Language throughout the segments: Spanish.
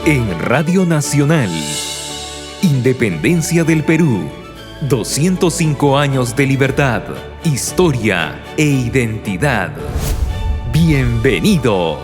En Radio Nacional, Independencia del Perú, 205 años de libertad, historia e identidad. Bienvenidos.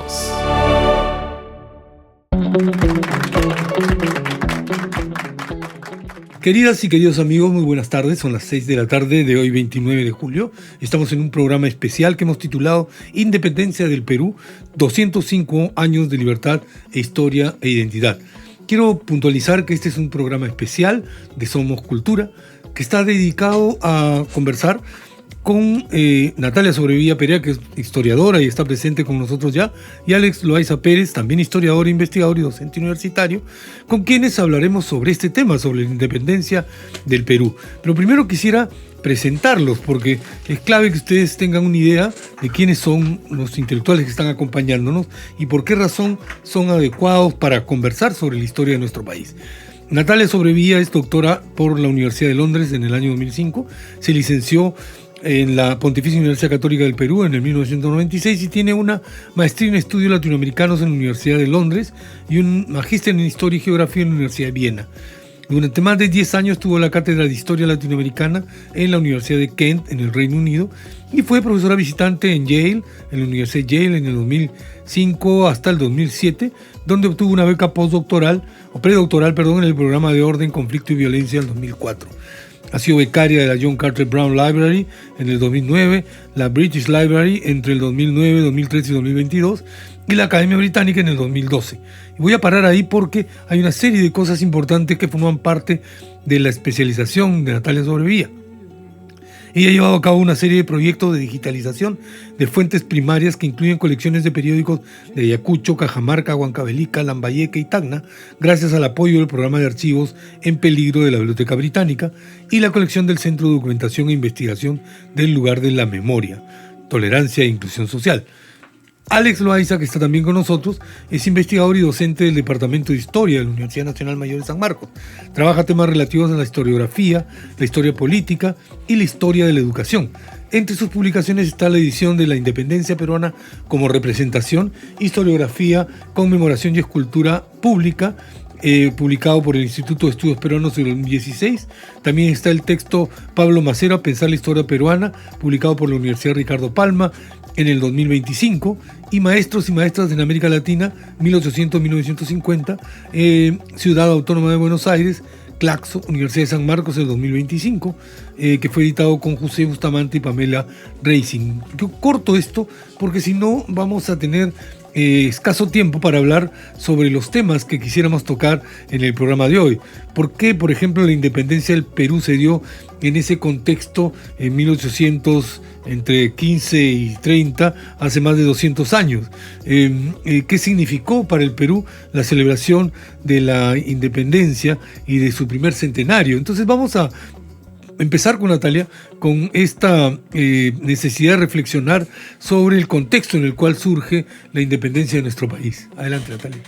Queridas y queridos amigos, muy buenas tardes. Son las 6 de la tarde de hoy, 29 de julio. Estamos en un programa especial que hemos titulado Independencia del Perú, 205 años de libertad, historia e identidad. Quiero puntualizar que este es un programa especial de Somos Cultura, que está dedicado a conversar con Natalia Sobrevilla Perea, que es historiadora y está presente con nosotros ya, y Alex Loaiza Pérez, también historiador, investigador y docente universitario, con quienes hablaremos sobre este tema, sobre la independencia del Perú. Pero primero quisiera presentarlos, porque es clave que ustedes tengan una idea de quiénes son los intelectuales que están acompañándonos y por qué razón son adecuados para conversar sobre la historia de nuestro país. Natalia Sobrevilla es doctora por la Universidad de Londres en el año 2005, se licenció en la Pontificia Universidad Católica del Perú en el 1996 y tiene una maestría en estudios latinoamericanos en la Universidad de Londres y un magíster en Historia y Geografía en la Universidad de Viena. Durante más de 10 años tuvo la cátedra de Historia Latinoamericana en la Universidad de Kent, en el Reino Unido, y fue profesora visitante en Yale, en la Universidad de Yale en el 2005 hasta el 2007, donde obtuvo una beca predoctoral en el programa de Orden, Conflicto y Violencia en 2004. Ha sido becaria de la John Carter Brown Library en el 2009, la British Library entre el 2009, 2013 y 2022 y la Academia Británica en el 2012. Y voy a parar ahí porque hay una serie de cosas importantes que forman parte de la especialización de Natalia Sobrevilla. Ella ha llevado a cabo una serie de proyectos de digitalización de fuentes primarias que incluyen colecciones de periódicos de Ayacucho, Cajamarca, Huancavelica, Lambayeque y Tacna, gracias al apoyo del programa de archivos en peligro de la Biblioteca Británica y la colección del Centro de Documentación e Investigación del Lugar de la Memoria, Tolerancia e Inclusión Social. Alex Loaiza, que está también con nosotros, es investigador y docente del Departamento de Historia de la Universidad Nacional Mayor de San Marcos. Trabaja temas relativos a la historiografía, la historia política y la historia de la educación. Entre sus publicaciones está la edición de La Independencia Peruana como representación, historiografía, conmemoración y escultura pública, publicado por el Instituto de Estudios Peruanos en 2016. También está el texto Pablo Macero, Pensar la Historia Peruana, publicado por la Universidad Ricardo Palma en el 2025, y Maestros y Maestras en América Latina, 1800-1950, Ciudad Autónoma de Buenos Aires, Claxo, Universidad de San Marcos, el 2025, que fue editado con José Bustamante y Pamela Racing. Yo corto esto porque si no vamos a tener escaso tiempo para hablar sobre los temas que quisiéramos tocar en el programa de hoy. ¿Por qué, por ejemplo, la independencia del Perú se dio en ese contexto en 1800, entre 15 y 30, hace más de 200 años? ¿Qué significó para el Perú la celebración de la independencia y de su primer centenario? Entonces vamos a empezar con Natalia, con esta necesidad de reflexionar sobre el contexto en el cual surge la independencia de nuestro país. Adelante, Natalia.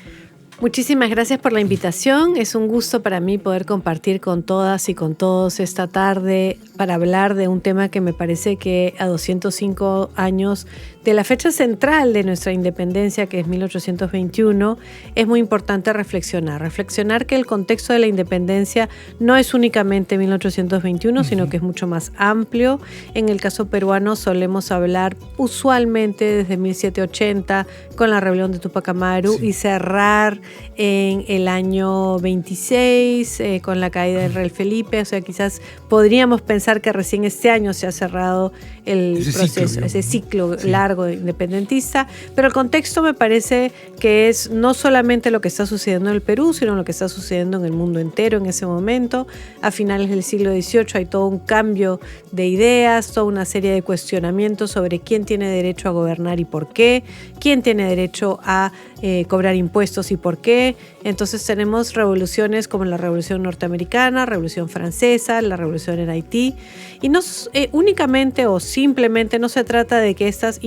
Muchísimas gracias por la invitación. Es un gusto para mí poder compartir con todas y con todos esta tarde para hablar de un tema que me parece que a 205 años de la fecha central de nuestra independencia, que es 1821, es muy importante reflexionar que el contexto de la independencia no es únicamente 1821, sino que es mucho más amplio. En el caso peruano solemos hablar usualmente desde 1780 con la rebelión de Tupac Amaru y cerrar en el año 26 con la caída del rey Felipe. O sea, quizás podríamos pensar que recién este año se ha cerrado ese ciclo largo independentista, pero el contexto me parece que es no solamente lo que está sucediendo en el Perú, sino lo que está sucediendo en el mundo entero en ese momento. A finales del siglo XVIII hay todo un cambio de ideas, toda una serie de cuestionamientos sobre quién tiene derecho a gobernar y por qué, quién tiene derecho a cobrar impuestos y por qué. Entonces tenemos revoluciones como la Revolución Norteamericana, Revolución Francesa, la Revolución en Haití, y no únicamente o simplemente no se trata de que estas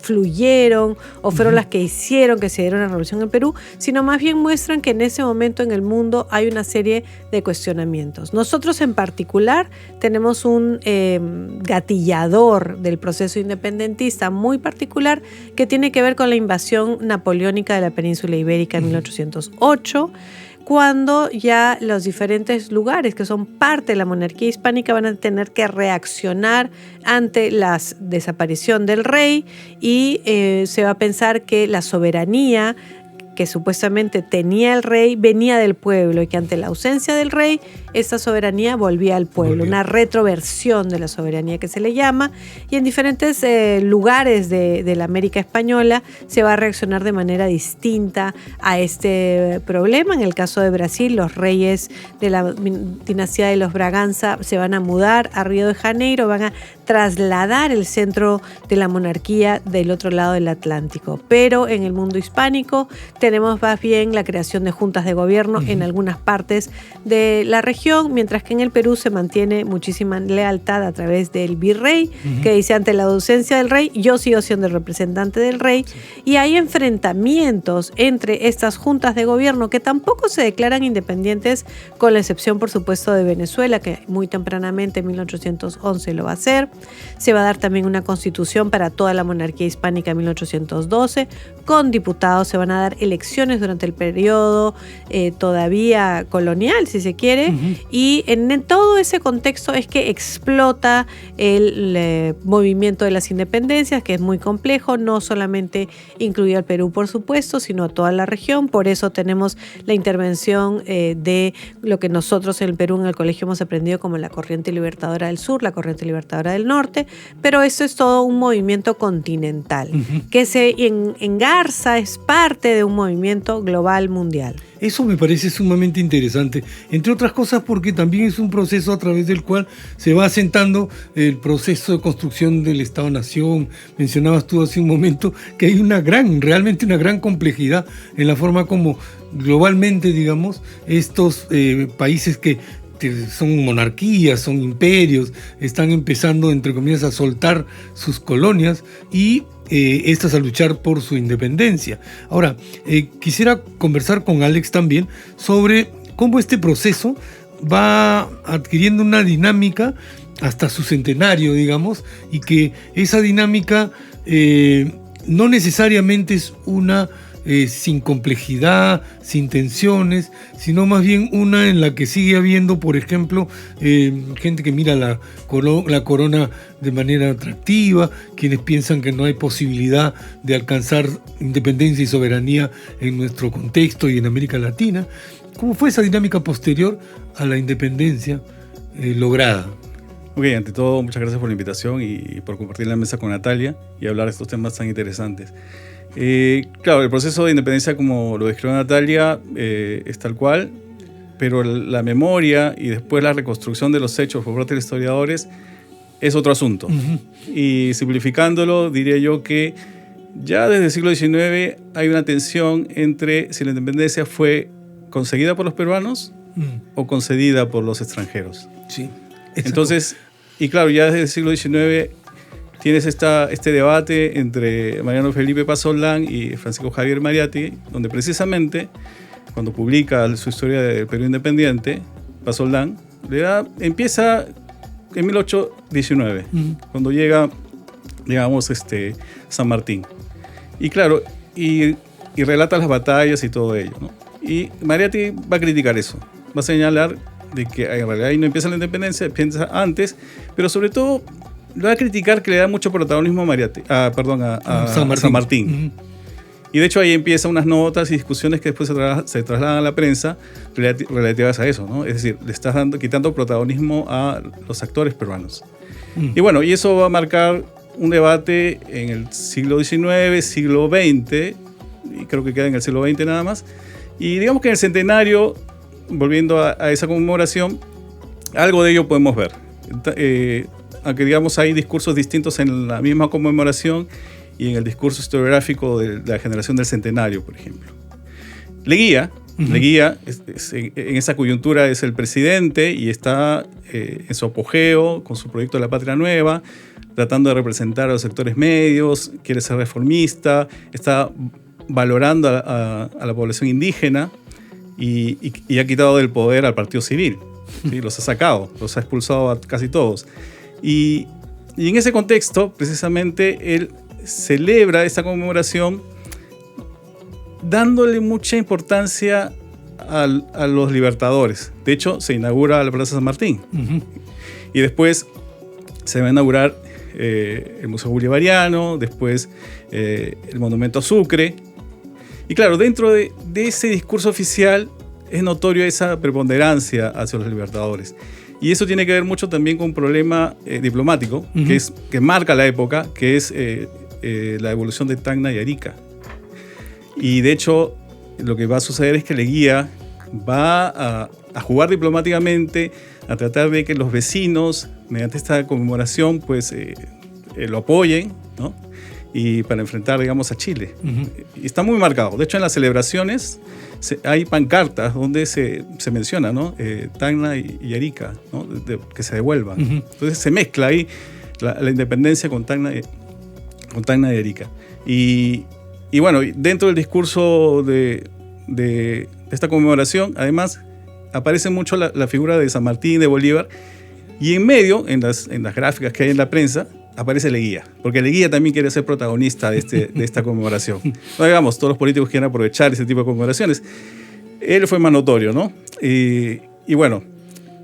fluyeron o fueron las que hicieron que se diera una revolución en Perú, sino más bien muestran que en ese momento en el mundo hay una serie de cuestionamientos. Nosotros en particular tenemos un gatillador del proceso independentista muy particular que tiene que ver con la invasión napoleónica de la península ibérica en 1808, cuando ya los diferentes lugares que son parte de la monarquía hispánica van a tener que reaccionar ante la desaparición del rey y se va a pensar que la soberanía que supuestamente tenía el rey venía del pueblo y que ante la ausencia del rey esta soberanía volvía al pueblo, una retroversión de la soberanía que se le llama, y en diferentes lugares de la América española se va a reaccionar de manera distinta a este problema. En el caso de Brasil, los reyes de la dinastía de los Braganza se van a mudar a Río de Janeiro, van a trasladar el centro de la monarquía del otro lado del Atlántico. Pero en el mundo hispánico tenemos más bien la creación de juntas de gobierno en algunas partes de la región, mientras que en el Perú se mantiene muchísima lealtad a través del virrey, que dice: ante la ausencia del rey, yo sigo siendo el representante del rey. Y hay enfrentamientos entre estas juntas de gobierno que tampoco se declaran independientes, con la excepción, por supuesto, de Venezuela, que muy tempranamente, en 1811, lo va a hacer. Se va a dar también una constitución para toda la monarquía hispánica en 1812, con diputados. Se van a dar elecciones durante el periodo todavía colonial, si se quiere, y en todo ese contexto es que explota el movimiento de las independencias, que es muy complejo, no solamente incluye al Perú, por supuesto, sino a toda la región. Por eso tenemos la intervención de lo que nosotros en el Perú en el colegio hemos aprendido como la corriente libertadora del sur, la corriente libertadora del norte, pero esto es todo un movimiento continental que se engarza, es parte de un movimiento global mundial. Eso me parece sumamente interesante, entre otras cosas porque también es un proceso a través del cual se va asentando el proceso de construcción del Estado-Nación. Mencionabas tú hace un momento que hay realmente una gran complejidad en la forma como globalmente, digamos, estos países que son monarquías, son imperios, están empezando, entre comillas, a soltar sus colonias y estas a luchar por su independencia. Ahora, quisiera conversar con Alex también sobre cómo este proceso va adquiriendo una dinámica hasta su centenario, digamos, y que esa dinámica no necesariamente es una sin complejidad, sin tensiones, sino más bien una en la que sigue habiendo, por ejemplo, gente que mira la corona de manera atractiva, quienes piensan que no hay posibilidad de alcanzar independencia y soberanía en nuestro contexto y en América Latina. ¿Cómo fue esa dinámica posterior a la independencia lograda? Ok, ante todo, muchas gracias por la invitación y por compartir la mesa con Natalia y hablar de estos temas tan interesantes. Claro, el proceso de independencia, como lo describió Natalia, es tal cual, pero la memoria y después la reconstrucción de los hechos por parte de los historiadores es otro asunto. Y simplificándolo, diría yo que ya desde el siglo XIX hay una tensión entre si la independencia fue conseguida por los peruanos o concedida por los extranjeros. Sí. Entonces, y claro, ya desde el siglo XIX tienes este debate entre Mariano Felipe Pazoldán y Francisco Javier Mariátegui, donde precisamente cuando publica su historia del Perú independiente, Pazoldán empieza en 1819, cuando llega, digamos, San Martín. Y claro, y relata las batallas y todo ello, ¿no? Y Mariátegui va a criticar eso, va a señalar de que en realidad ahí no empieza la independencia, empieza antes, pero sobre todo lo va a criticar que le da mucho protagonismo a San Martín. Y de hecho ahí empiezan unas notas y discusiones que después se trasladan a la prensa relativas a eso, ¿no? Es decir, le estás quitando protagonismo a los actores peruanos. Y bueno, y eso va a marcar un debate en el siglo XIX, siglo XX, y creo que queda en el siglo XX nada más. Y digamos que en el centenario, volviendo a esa conmemoración, algo de ello podemos ver. Aunque digamos hay discursos distintos en la misma conmemoración y en el discurso historiográfico de la generación del centenario, por ejemplo. Leguía, Leguía, en esa coyuntura, es el presidente y está en su apogeo con su proyecto de la Patria Nueva, tratando de representar a los sectores medios, quiere ser reformista, está valorando a la población indígena y ha quitado del poder al partido civil. ¿Sí? Los ha sacado, los ha expulsado a casi todos. Y en ese contexto, precisamente, él celebra esta conmemoración dándole mucha importancia a los libertadores. De hecho, se inaugura la Plaza San Martín. Y después se va a inaugurar el Museo Bolivariano, después el Monumento a Sucre. Y claro, dentro de ese discurso oficial es notorio esa preponderancia hacia los libertadores. Y eso tiene que ver mucho también con un problema diplomático que marca la época, que es la evolución de Tacna y Arica. Y de hecho, lo que va a suceder es que Leguía va a jugar diplomáticamente, a tratar de que los vecinos, mediante esta conmemoración, pues lo apoyen, ¿no? Y para enfrentar, digamos, a Chile. Y está muy marcado. De hecho, en las celebraciones hay pancartas donde se menciona, ¿no? Tacna y Arica, ¿no? Que se devuelvan. Entonces se mezcla ahí la independencia con Tacna y Arica. Y bueno, dentro del discurso de esta conmemoración, además, aparece mucho la figura de San Martín, de Bolívar, y en medio, en las gráficas que hay en la prensa, aparece Leguía, porque Leguía también quiere ser protagonista de esta conmemoración. No digamos, todos los políticos quieren aprovechar ese tipo de conmemoraciones. Él fue más notorio, ¿no? Y bueno,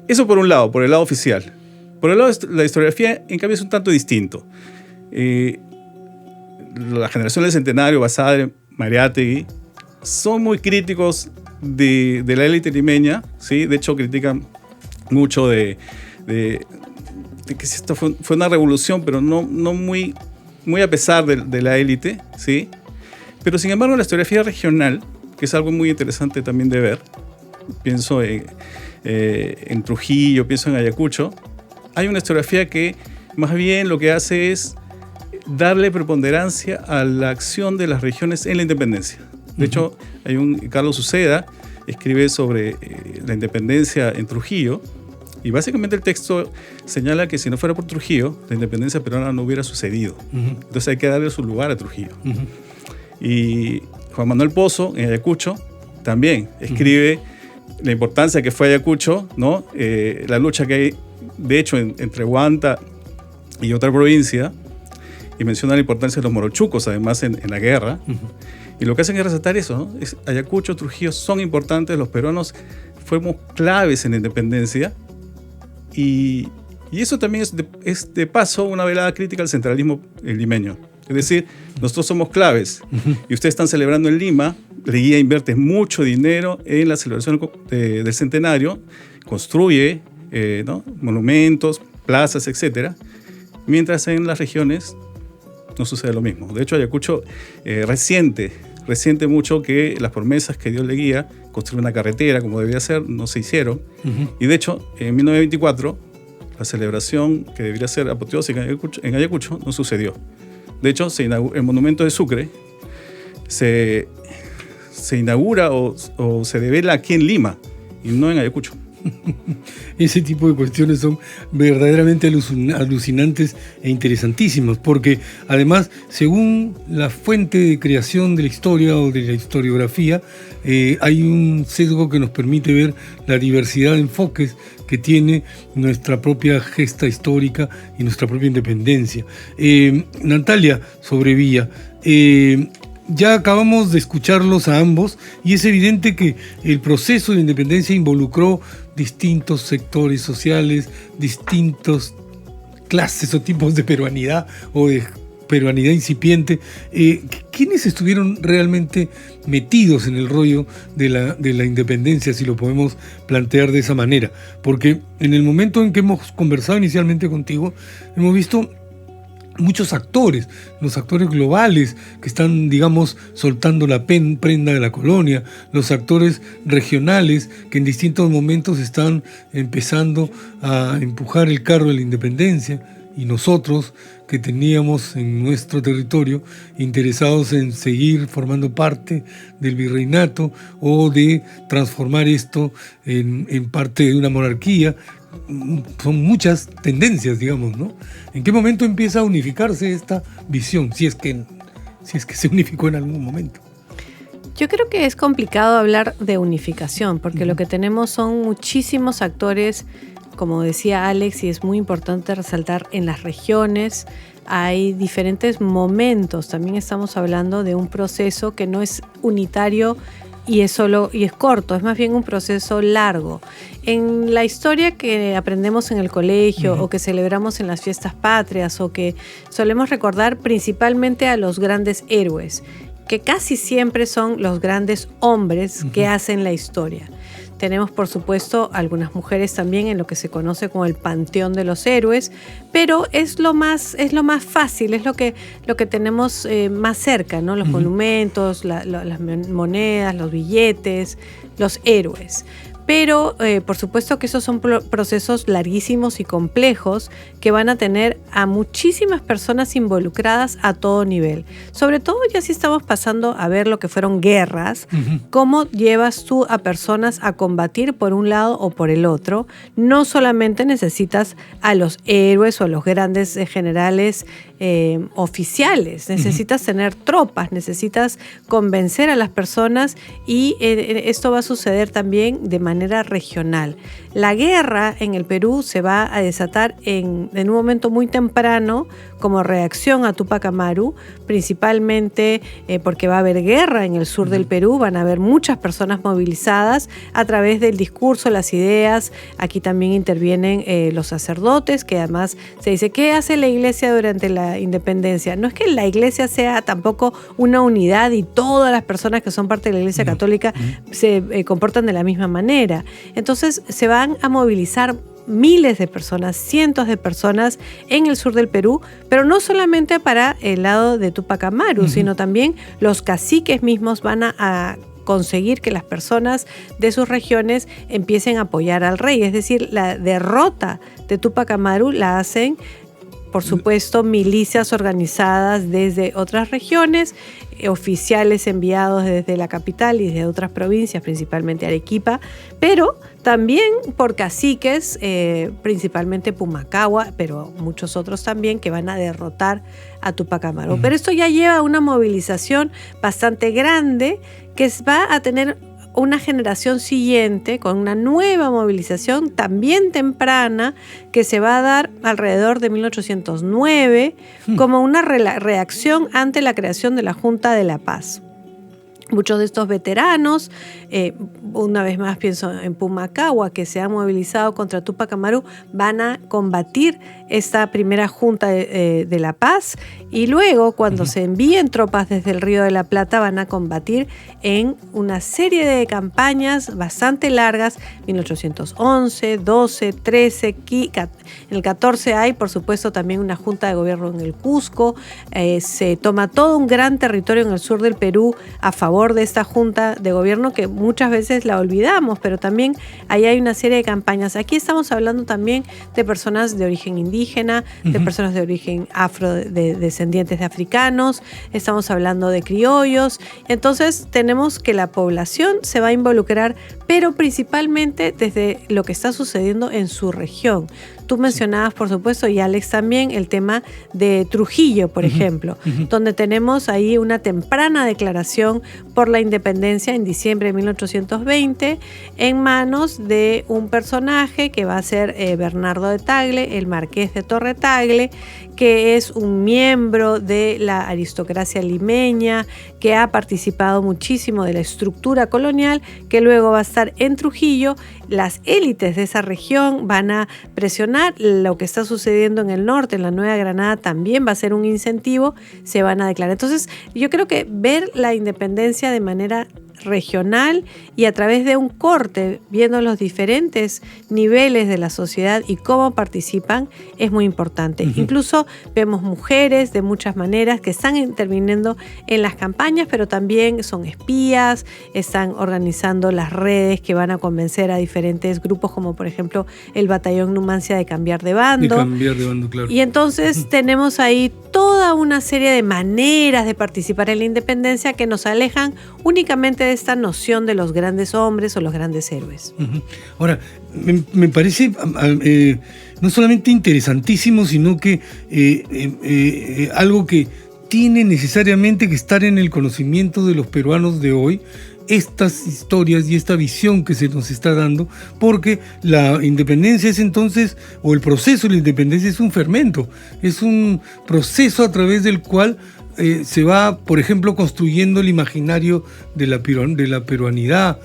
eso por un lado, por el lado oficial. Por el lado de la historiografía, en cambio, es un tanto distinto. La generación del Centenario, Basadre, Mariátegui, son muy críticos de la élite limeña, ¿sí? De hecho, critican mucho de que esto fue una revolución, pero no muy a pesar de la élite, ¿sí? Pero sin embargo, la historiografía regional, que es algo muy interesante también de ver, pienso en Trujillo, pienso en Ayacucho, hay una historiografía que más bien lo que hace es darle preponderancia a la acción de las regiones en la independencia. De hecho, hay Carlos Uceda escribe sobre la independencia en Trujillo, y básicamente el texto señala que si no fuera por Trujillo, la independencia peruana no hubiera sucedido. Entonces hay que darle su lugar a Trujillo. Y Juan Manuel Pozo, en Ayacucho, también escribe la importancia que fue Ayacucho, ¿no? La lucha que hay, de hecho, entre Huanta y otra provincia, y menciona la importancia de los morochucos, además, en la guerra. Y lo que hacen es resaltar eso, ¿no? Ayacucho, Trujillo son importantes, los peruanos fuimos claves en la independencia. Y eso también es de paso una velada crítica al centralismo limeño. Es decir, nosotros somos claves y ustedes están celebrando en Lima. Leguía invierte mucho dinero en la celebración del centenario, construye ¿no? monumentos, plazas, etc. Mientras en las regiones no sucede lo mismo. De hecho, Ayacucho resiente mucho que las promesas que dio Leguía, construir una carretera como debía ser, no se hicieron. Y de hecho, en 1924, la celebración que debería ser apoteósica en Ayacucho no sucedió. De hecho, el monumento de Sucre se inaugura o se devela aquí en Lima y no en Ayacucho. Ese tipo de cuestiones son verdaderamente alucinantes e interesantísimas, porque además, según la fuente de creación de la historia o de la historiografía, hay un sesgo que nos permite ver la diversidad de enfoques que tiene nuestra propia gesta histórica y nuestra propia independencia. Natalia Sobrevilla, ya acabamos de escucharlos a ambos y es evidente que el proceso de independencia involucró distintos sectores sociales, distintas clases o tipos de peruanidad o de peruanidad incipiente. ¿Quiénes estuvieron realmente metidos en el rollo de la independencia, si lo podemos plantear de esa manera? Porque en el momento en que hemos conversado inicialmente contigo, hemos visto muchos actores, los actores globales que están, digamos, soltando la prenda de la colonia, los actores regionales que en distintos momentos están empezando a empujar el carro de la independencia, y nosotros que teníamos en nuestro territorio interesados en seguir formando parte del virreinato o de transformar esto en parte de una monarquía. Son muchas tendencias, digamos, ¿no? ¿En qué momento empieza a unificarse esta visión? Si es que se unificó en algún momento. Yo creo que es complicado hablar de unificación, porque lo que tenemos son muchísimos actores, como decía Alex, y es muy importante resaltar, en las regiones hay diferentes momentos. También estamos hablando de un proceso que no es unitario y es corto, es más bien un proceso largo. En la historia que aprendemos en el colegio o que celebramos en las fiestas patrias o que solemos recordar principalmente a los grandes héroes, que casi siempre son los grandes hombres que hacen la historia. Tenemos, por supuesto, algunas mujeres también en lo que se conoce como el panteón de los héroes, pero es lo más fácil, es lo que tenemos más cerca, ¿no? Los monumentos, las monedas, los billetes, los héroes. Pero, por supuesto que esos son procesos larguísimos y complejos que van a tener a muchísimas personas involucradas a todo nivel. Sobre todo ya si estamos pasando a ver lo que fueron guerras, cómo llevas tú a personas a combatir por un lado o por el otro. No solamente necesitas a los héroes o a los grandes generales oficiales, necesitas tener tropas, necesitas convencer a las personas y esto va a suceder también de manera regional. La guerra en el Perú se va a desatar en un momento muy temprano como reacción a Túpac Amaru, principalmente porque va a haber guerra en el sur del Perú, van a haber muchas personas movilizadas a través del discurso, las ideas. Aquí también intervienen los sacerdotes, que además se dice, ¿qué hace la iglesia durante la independencia? No es que la iglesia sea tampoco una unidad y todas las personas que son parte de la iglesia católica se comportan de la misma manera. Entonces se van a movilizar miles de personas, cientos de personas en el sur del Perú, pero no solamente para el lado de Túpac Amaru, sino también los caciques mismos van a conseguir que las personas de sus regiones empiecen a apoyar al rey. Es decir, la derrota de Túpac Amaru la hacen, por supuesto, milicias organizadas desde otras regiones, oficiales enviados desde la capital y desde otras provincias, principalmente Arequipa, pero también por caciques, principalmente Pumacahua, pero muchos otros también que van a derrotar a Túpac Amaru. Pero esto ya lleva a una movilización bastante grande que va a tener una generación siguiente con una nueva movilización también temprana que se va a dar alrededor de 1809 como una reacción ante la creación de la Junta de la Paz. Muchos de estos veteranos, una vez más pienso en Pumacahua, que se han movilizado contra Túpac Amaru, van a combatir esta primera Junta de la Paz y luego cuando se envíen tropas desde el Río de la Plata van a combatir en una serie de campañas bastante largas, 1811, 12, 13, en el 14 hay por supuesto también una Junta de Gobierno en el Cusco, se toma todo un gran territorio en el sur del Perú a favor de esta Junta de Gobierno que muchas veces la olvidamos, pero también ahí hay una serie de campañas. Aquí estamos hablando también de personas de origen indígena, de personas de origen descendientes de africanos, estamos hablando de criollos. Entonces tenemos que la población se va a involucrar, pero principalmente desde lo que está sucediendo en su región. Tú mencionabas, por supuesto, y Alex también, el tema de Trujillo, por ejemplo, donde tenemos ahí una temprana declaración por la independencia en diciembre de 1820 en manos de un personaje que va a ser Bernardo de Tagle, el marqués de Torre Tagle, que es un miembro de la aristocracia limeña, que ha participado muchísimo de la estructura colonial, que luego va a estar en Trujillo. Las élites de esa región van a presionar. Lo que está sucediendo en el norte, en la Nueva Granada, también va a ser un incentivo, se van a declarar. Entonces, yo creo que ver la independencia de manera regional y a través de un corte, viendo los diferentes niveles de la sociedad y cómo participan, es muy importante. Incluso vemos mujeres de muchas maneras que están interviniendo en las campañas, pero también son espías, están organizando las redes que van a convencer a diferentes grupos, como por ejemplo el Batallón Numancia de cambiar de bando. Claro. Y entonces tenemos ahí toda una serie de maneras de participar en la independencia que nos alejan únicamente de esta noción de los grandes hombres o los grandes héroes. Ahora, me parece no solamente interesantísimo, sino que algo que tiene necesariamente que estar en el conocimiento de los peruanos de hoy, estas historias y esta visión que se nos está dando, porque la independencia es entonces, o el proceso de la independencia es un fermento, es un proceso a través del cual se va, por ejemplo, construyendo el imaginario de la peruanidad,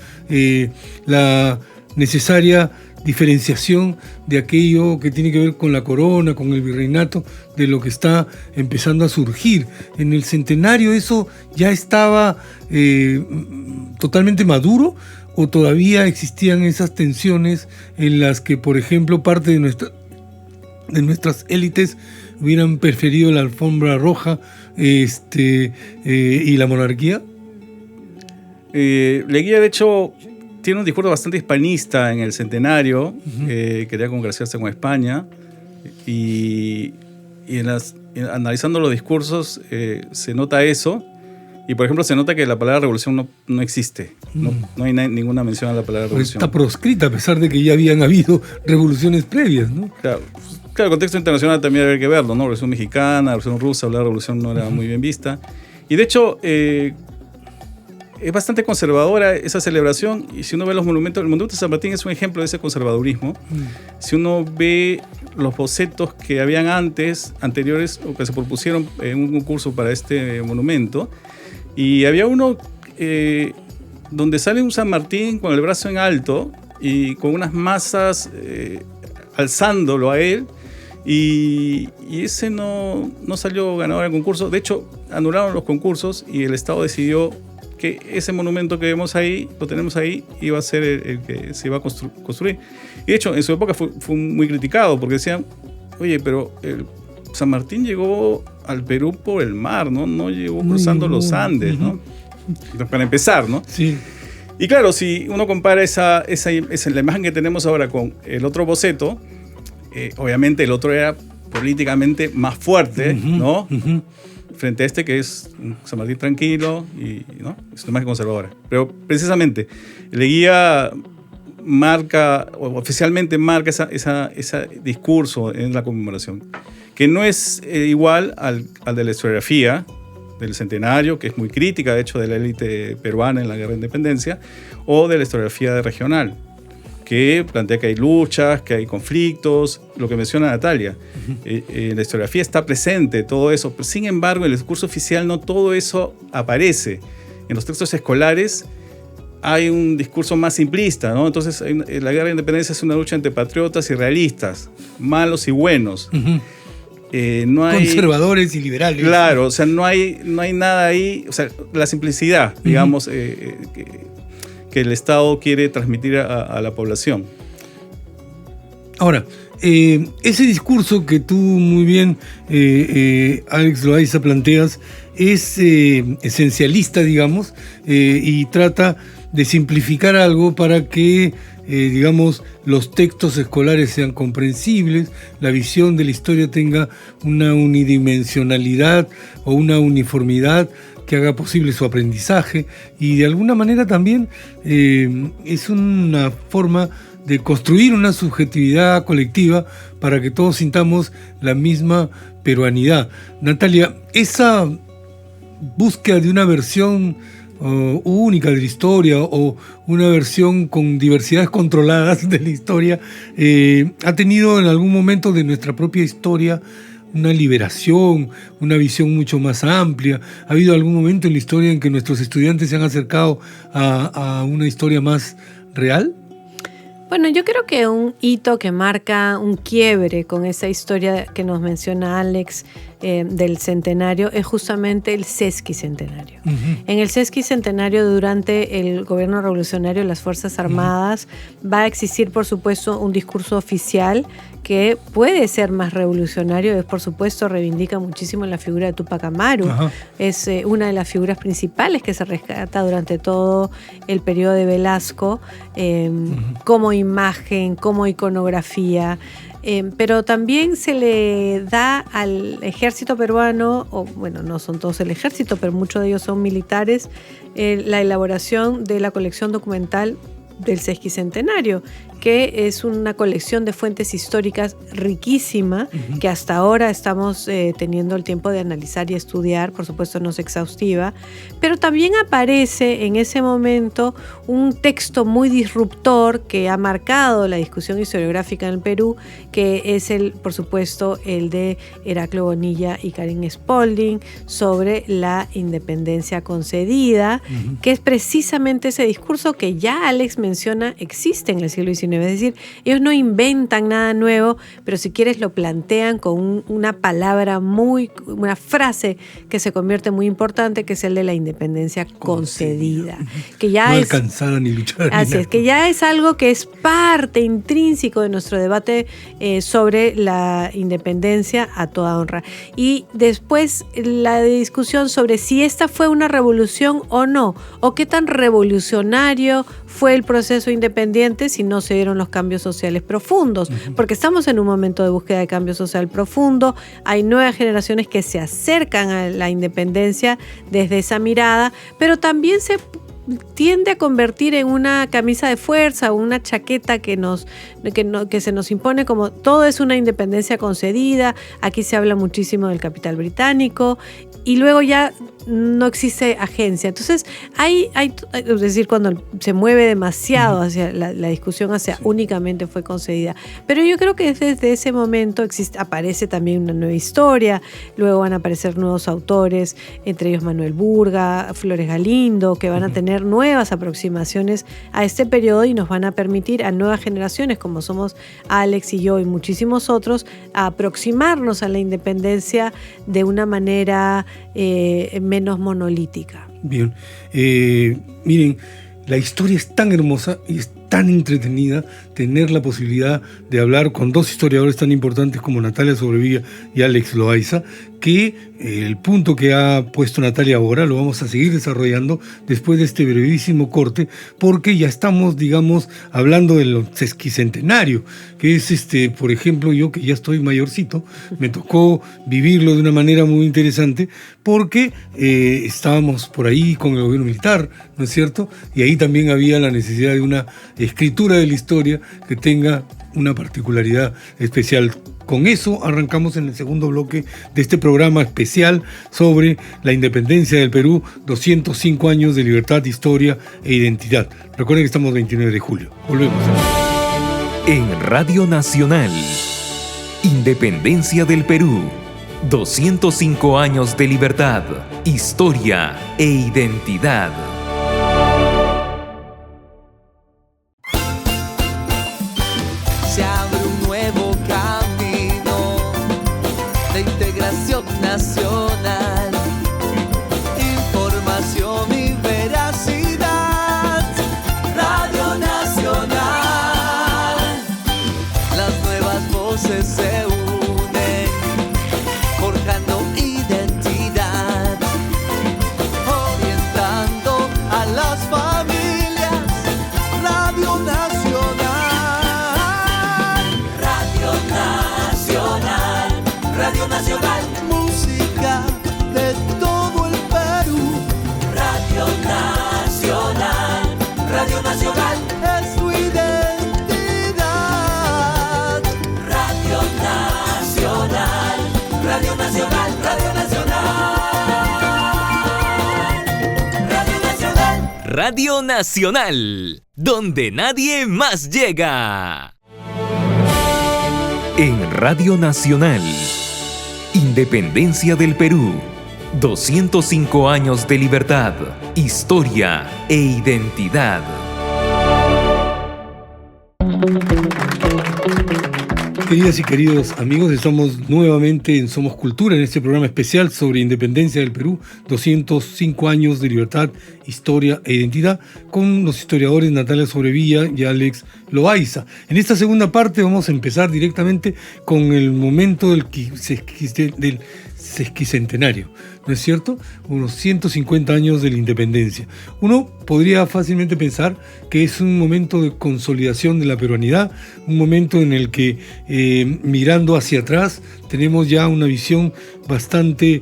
la necesaria diferenciación de aquello que tiene que ver con la corona, con el virreinato, de lo que está empezando a surgir. En el centenario eso ya estaba totalmente maduro, o todavía existían esas tensiones en las que, por ejemplo, parte de nuestras élites hubieran preferido la alfombra roja y la monarquía. Leguía, de hecho, tiene un discurso bastante hispanista en el centenario, quería congraciarse con España, y analizando los discursos se nota eso, y por ejemplo se nota que la palabra revolución no existe, no hay ninguna mención a la palabra revolución. Está proscrita a pesar de que ya habían habido revoluciones previas, ¿no? Claro, el contexto internacional también había que verlo, ¿no? Revolución mexicana, revolución rusa, la revolución no era muy bien vista, y de hecho es bastante conservadora esa celebración, y si uno ve los monumentos, el monumento de San Martín es un ejemplo de ese conservadurismo. Si uno ve los bocetos que habían anteriores, o que se propusieron en un concurso para este monumento, y había uno donde sale un San Martín con el brazo en alto y con unas masas alzándolo a él, y ese no salió ganador del concurso. De hecho, anularon los concursos y el Estado decidió que ese monumento que vemos ahí, lo tenemos ahí, iba a ser el que se iba a construir. Y de hecho, en su época fue muy criticado, porque decían, oye, pero San Martín llegó al Perú por el mar, no llegó cruzando los Andes, ¿no? Para empezar, ¿no? Sí. Y claro, si uno compara esa la imagen que tenemos ahora con el otro boceto, obviamente el otro era políticamente más fuerte, ¿no? Frente a este, que es San Martín tranquilo, y ¿no? Es una imagen conservadora. Pero precisamente Leguía oficialmente marca ese discurso en la conmemoración, que no es igual al de la historiografía del centenario, que es muy crítica, de hecho, de la élite peruana en la guerra de independencia, o de la historiografía regional, que plantea que hay luchas, que hay conflictos, lo que menciona Natalia. La historiografía está presente, todo eso, pero sin embargo en el discurso oficial no todo eso aparece. En los textos escolares hay un discurso más simplista, ¿no? Entonces la guerra de independencia es una lucha entre patriotas y realistas, malos y buenos. No hay, conservadores y liberales. Claro, o sea, no hay nada ahí, o sea, la simplicidad, digamos, que el Estado quiere transmitir a la población. Ahora, ese discurso que tú muy bien, Alex Loaiza, planteas, es esencialista, digamos, y trata de simplificar algo para que, digamos, los textos escolares sean comprensibles, la visión de la historia tenga una unidimensionalidad o una uniformidad que haga posible su aprendizaje, y de alguna manera también es una forma de construir una subjetividad colectiva para que todos sintamos la misma peruanidad. Natalia, esa búsqueda de una versión única de la historia, o una versión con diversidades controladas de la historia, ha tenido en algún momento de nuestra propia historia una liberación, una visión mucho más amplia. ¿Ha habido algún momento en la historia en que nuestros estudiantes se han acercado a una historia más real? Bueno, yo creo que un hito que marca un quiebre con esa historia que nos menciona Alex del centenario es justamente el sesquicentenario. En el sesquicentenario, durante el gobierno revolucionario de las Fuerzas Armadas, va a existir, por supuesto, un discurso oficial que puede ser más revolucionario. Es, por supuesto, reivindica muchísimo la figura de Túpac Amaru. Es una de las figuras principales que se rescata durante todo el periodo de Velasco, como imagen, como iconografía. Pero también se le da al ejército peruano, o bueno, no son todos el ejército, pero muchos de ellos son militares, la elaboración de la colección documental del sesquicentenario, que es una colección de fuentes históricas riquísima, que hasta ahora estamos teniendo el tiempo de analizar y estudiar. Por supuesto, no es exhaustiva, pero también aparece en ese momento un texto muy disruptor que ha marcado la discusión historiográfica en el Perú, que es por supuesto, el de Heraclio Bonilla y Karin Spalding sobre la independencia concedida, que es precisamente ese discurso que ya Alex menciona existe en el siglo XIX. Es decir, ellos no inventan nada nuevo, pero si quieres lo plantean con una palabra una frase que se convierte muy importante, que es el de la independencia concedida. Que ya no es alcanzada ni luchada. Así es, que ya es algo que es parte intrínseco de nuestro debate sobre la independencia a toda honra. Y después la discusión sobre si esta fue una revolución o no, o qué tan revolucionario fue el proceso independiente si no se dieron los cambios sociales profundos, porque estamos en un momento de búsqueda de cambio social profundo. Hay nuevas generaciones que se acercan a la independencia desde esa mirada, pero también se tiende a convertir en una camisa de fuerza o una chaqueta que se nos impone como todo es una independencia concedida. Aquí se habla muchísimo del capital británico y luego ya no existe agencia. Entonces, es decir, cuando se mueve demasiado hacia la discusión hacia únicamente fue concedida. Pero yo creo que desde ese momento aparece también una nueva historia, luego van a aparecer nuevos autores, entre ellos Manuel Burga, Flores Galindo, que van a tener nuevas aproximaciones a este periodo y nos van a permitir a nuevas generaciones, como somos Alex y yo y muchísimos otros, a aproximarnos a la independencia de una manera menos monolítica. Bien, miren, la historia es tan hermosa y es tan entretenida tener la posibilidad de hablar con dos historiadores tan importantes como Natalia Sobrevilla y Alex Loaiza, que el punto que ha puesto Natalia ahora lo vamos a seguir desarrollando después de este brevísimo corte, porque ya estamos, digamos, hablando del sesquicentenario, que es, por ejemplo, yo que ya estoy mayorcito, me tocó vivirlo de una manera muy interesante, porque estábamos por ahí con el gobierno militar, ¿no es cierto? Y ahí también había la necesidad de una escritura de la historia que tenga una particularidad especial. Con eso arrancamos en el segundo bloque de este programa especial sobre la independencia del Perú, 205 años de libertad, historia e identidad. Recuerden que estamos 29 de julio. Volvemos. En Radio Nacional, Independencia del Perú, 205 años de libertad, historia e identidad. Se abre un nuevo camino de integración nacional, información y veracidad. Radio Nacional, las nuevas voces se unen, forjando identidad, orientando a las familias. Radio Nacional. Radio Nacional, música de todo el Perú. Radio Nacional, Radio Nacional es tu identidad. Radio Nacional, Radio Nacional, Radio Nacional, Radio Nacional. Radio Nacional, donde nadie más llega. En Radio Nacional, Independencia del Perú, 205 años de libertad, historia e identidad. Queridas y queridos amigos, estamos nuevamente en Somos Cultura, en este programa especial sobre independencia del Perú, 205 años de libertad, historia e identidad, con los historiadores Natalia Sobrevilla y Alex Loaiza. En esta segunda parte vamos a empezar directamente con el momento del sesquicentenario, ¿no es cierto? Unos 150 años de la independencia. Uno podría fácilmente pensar que es un momento de consolidación de la peruanidad, un momento en el que mirando hacia atrás tenemos ya una visión bastante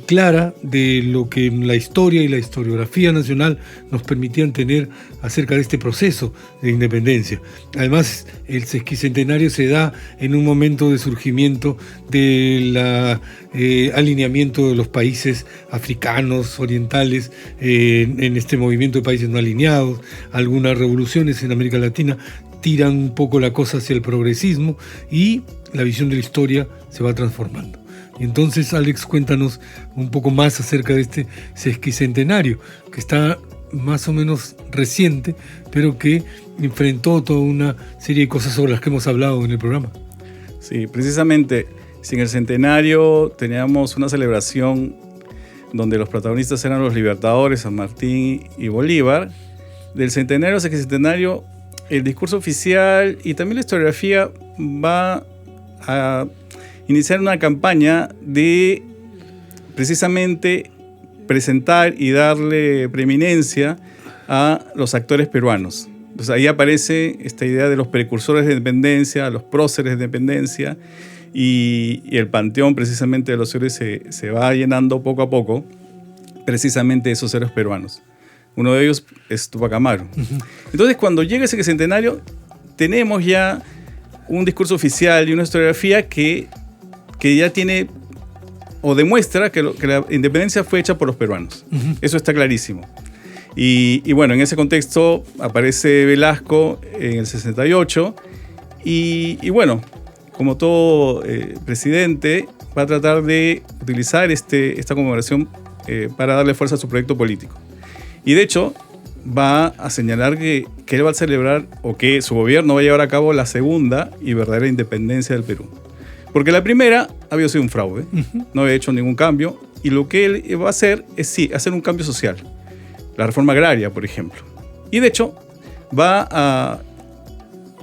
clara de lo que la historia y la historiografía nacional nos permitían tener acerca de este proceso de independencia. Además, el sesquicentenario se da en un momento de surgimiento del alineamiento de los países africanos, orientales, en este movimiento de países no alineados. Algunas revoluciones en América Latina tiran un poco la cosa hacia el progresismo y la visión de la historia se va transformando. Y entonces, Alex, cuéntanos un poco más acerca de este sesquicentenario, que está más o menos reciente, pero que enfrentó toda una serie de cosas sobre las que hemos hablado en el programa. Sí, precisamente, sin el centenario teníamos una celebración donde los protagonistas eran los libertadores, San Martín y Bolívar. Del centenario al sesquicentenario, el discurso oficial y también la historiografía va a iniciar una campaña de precisamente presentar y darle preeminencia a los actores peruanos. Entonces ahí aparece esta idea de los precursores de independencia, los próceres de independencia, y el panteón precisamente de los héroes se va llenando poco a poco, precisamente de esos héroes peruanos. Uno de ellos es Túpac Amaru. Entonces, cuando llega ese centenario, tenemos ya un discurso oficial y una historiografía que ya tiene o demuestra que la independencia fue hecha por los peruanos. Eso está clarísimo. Y bueno, en ese contexto aparece Velasco en el 68 y bueno, como todo presidente, va a tratar de utilizar esta conmemoración para darle fuerza a su proyecto político. Y de hecho, va a señalar que él va a celebrar, o que su gobierno va a llevar a cabo la segunda y verdadera independencia del Perú. Porque la primera había sido un fraude, no había hecho ningún cambio, y lo que él va a hacer es sí, hacer un cambio social. La reforma agraria, por ejemplo. Y de hecho, va a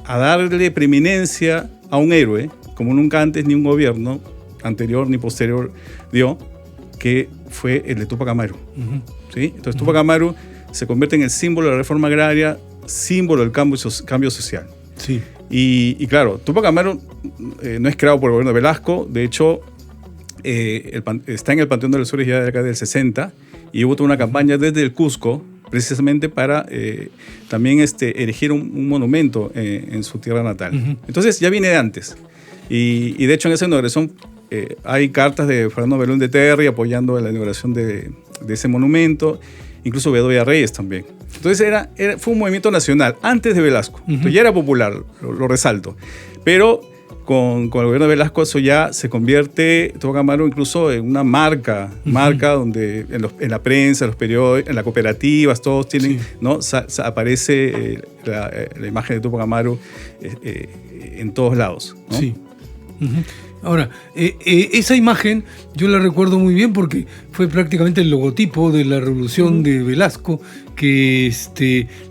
darle preeminencia a un héroe, como nunca antes ni un gobierno anterior ni posterior dio, que fue el de Túpac Amaru. ¿Sí? Entonces Túpac Amaru se convierte en el símbolo de la reforma agraria, símbolo del cambio social. Sí. Y claro, Túpac Amaru no es creado por el gobierno de Velasco, de hecho está en el Panteón de los Héroes ya de la década del 60, y hubo toda una campaña desde el Cusco precisamente para también erigir un monumento en su tierra natal. Entonces ya viene de antes, y de hecho en esa inauguración hay cartas de Fernando Belón de Terry apoyando la inauguración de ese monumento, incluso Bedoya Reyes también. Entonces fue un movimiento nacional antes de Velasco. Entonces ya era popular, lo resalto. Pero con el gobierno de Velasco eso ya se convierte, Túpac Amaru, incluso en una marca donde en la prensa, en los periódicos, en las cooperativas, todos tienen, sí, ¿no? Aparece la imagen de Túpac Amaru en todos lados, ¿no? Sí. Ahora, esa imagen yo la recuerdo muy bien porque fue prácticamente el logotipo de la revolución de Velasco, que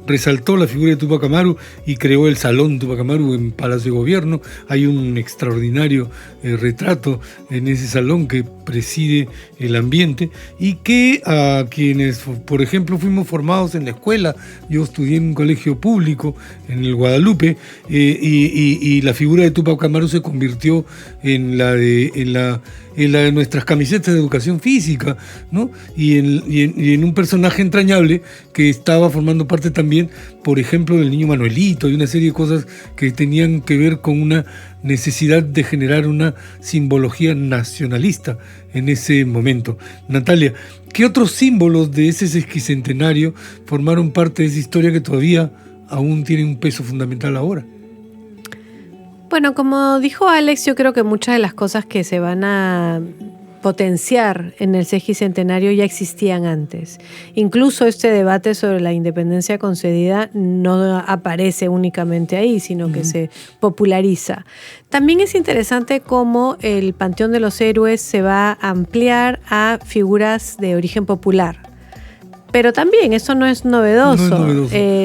resaltó la figura de Túpac Amaru y creó el Salón Túpac Amaru en Palacio de Gobierno. Hay un extraordinario retrato en ese salón que preside el ambiente, y que a quienes, por ejemplo, fuimos formados en la escuela, yo estudié en un colegio público en el Guadalupe, y la figura de Túpac Amaru se convirtió en la de nuestras camisetas de educación física, ¿no? Y en un personaje entrañable que estaba formando parte también, por ejemplo, del Niño Manuelito y una serie de cosas que tenían que ver con una necesidad de generar una simbología nacionalista en ese momento. Natalia, ¿qué otros símbolos de ese sesquicentenario formaron parte de esa historia que todavía aún tiene un peso fundamental ahora? Bueno, como dijo Alex, yo creo que muchas de las cosas que se van a potenciar en el sesquicentenario ya existían antes. Incluso este debate sobre la independencia concedida no aparece únicamente ahí, sino que se populariza. También es interesante cómo el Panteón de los Héroes se va a ampliar a figuras de origen popular. Pero también eso no es novedoso.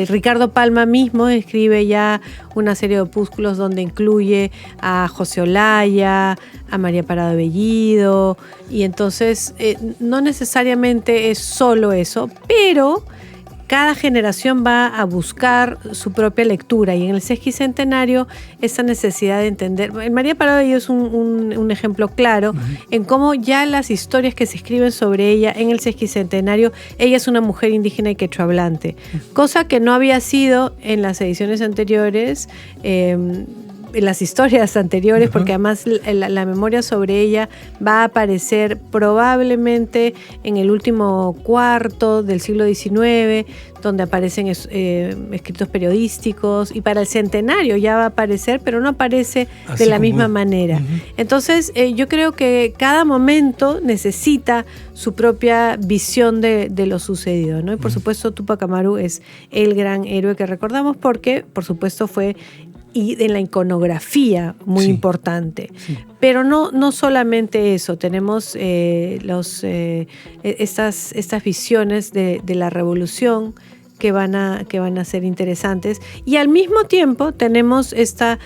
Ricardo Palma mismo escribe ya una serie de opúsculos donde incluye a José Olaya, a María Parado de Bellido, y entonces no necesariamente es solo eso, pero cada generación va a buscar su propia lectura, y en el sesquicentenario esa necesidad de entender. María Parado de Bellido es un ejemplo claro en cómo ya las historias que se escriben sobre ella en el sesquicentenario, ella es una mujer indígena y quechohablante, cosa que no había sido en las ediciones anteriores, en las historias anteriores, porque además la memoria sobre ella va a aparecer probablemente en el último cuarto del siglo XIX, donde aparecen escritos periodísticos, y para el centenario ya va a aparecer, pero no aparece de la misma manera. Entonces yo creo que cada momento necesita su propia visión de lo sucedido, ¿no? Y por supuesto Túpac Amaru es el gran héroe que recordamos porque, por supuesto, fue en la iconografía muy importante. Pero no solamente eso, tenemos estas visiones de la revolución que van a ser interesantes, y al mismo tiempo tenemos esta